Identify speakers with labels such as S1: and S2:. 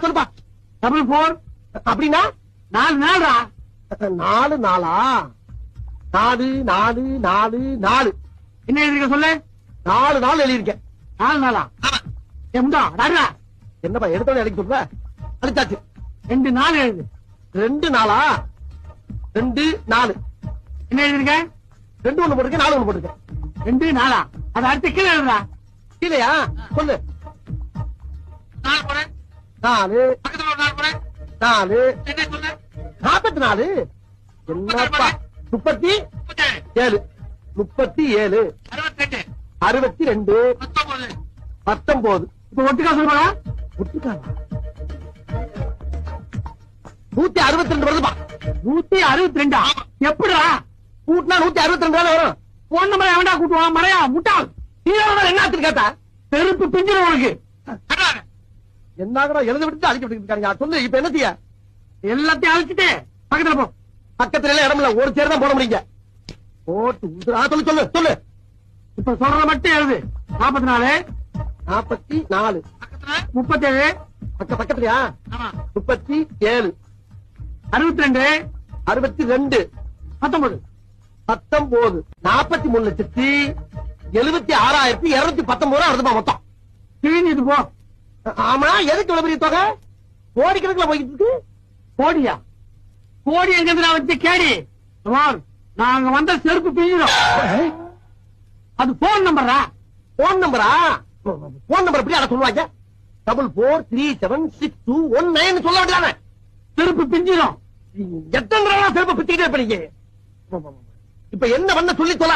S1: சொல்லுப்பா.
S2: 4
S1: அப்படின்னா
S2: 4 நாளா?
S1: 4 நாளா? 4 4 4 4
S2: என்ன எழுதிருக்க சொல்லு.
S1: 4 நாள் எழுதியிருக்கேன்.
S2: 4 நாளா? முண்டா டாடா.
S1: என்னப்பா எடுத்தோட எழுதி சொல்ற? அழிச்சாச்சு.
S2: 2 நாள் எழுது.
S1: 2 நாளா? 2 4
S2: என்ன எழுதிருக்க?
S1: 2 ஒண்ணு போட்டுருக்கேன், 4 ஒண்ணு போட்டுருக்கேன்.
S2: 2 நாளா? அது அடுத்த கீழே எழுதுடா.
S1: இல்லையா? சொல்லு.
S2: 4 போடு.
S1: 4
S2: பக்கத்துல ஒரு 4 போடு.
S1: 4
S2: என்ன சொல்லு?
S1: 44. என்னப்பா 37 37
S2: 62
S1: 62 19.
S2: இப்ப ஒட்டுக்கா சொல்லுடா.
S1: ஒட்டுக்காவா? 162 வருதுப்பா.
S2: 162. எப்படிடா
S1: கூட்டினா 162 வரும்.
S2: போன் நம்பர் எவன்டா கூட்டுவான்? மறையா முட்டாள்.
S1: என்ன கேட்டா
S2: செருப்பு பிஞ்சிரும் உனக்கு.
S1: என்ன எழுத விட்டு அழிக்க விட்டு இருக்காங்க. சொல்லு இப்ப என்ன செய்ய?
S2: எல்லாத்தையும் அழிச்சிட்டு பக்கத்துல போ.
S1: பக்கத்துல எல்லாம் இடம் இல்ல, ஒரு சேர் தான் போட முடியுங்க. போட்டு சொல்லு சொல்லு சொல்லு.
S2: இப்ப சொல்றத மட்டும் எழுது. 44
S1: 44
S2: 37
S1: பக்கத்துலயா? 37
S2: 62
S1: 62
S2: 19
S1: 19 43,76,219 வருதுமா மொத்தம்.
S2: கிழிஞ்சிட்டு போ.
S1: ஆமா, எதுக்கு இவ்வளவு பெரிய தொகை? கோடிக்கணக்கில் போய்கிட்டு இருக்கு.
S2: கோடியா? கோடி எங்க நான் வச்சு கேடி. நாங்க வந்த செருப்பு பிஞ்சிடும். அது போன் நம்பரா?
S1: போன் நம்பரா? போன் நம்பர் எப்படி அட சொல்லுவாங்க? 44376219 சொல்ல வேண்டியதானே?
S2: செருப்பு பிஞ்சிடும்.
S1: எத்தனை செருப்பு பிச்சுக்கிட்டே இருப்பீங்க? இப்ப என்ன பண்ண சொல்லி சொல்ல.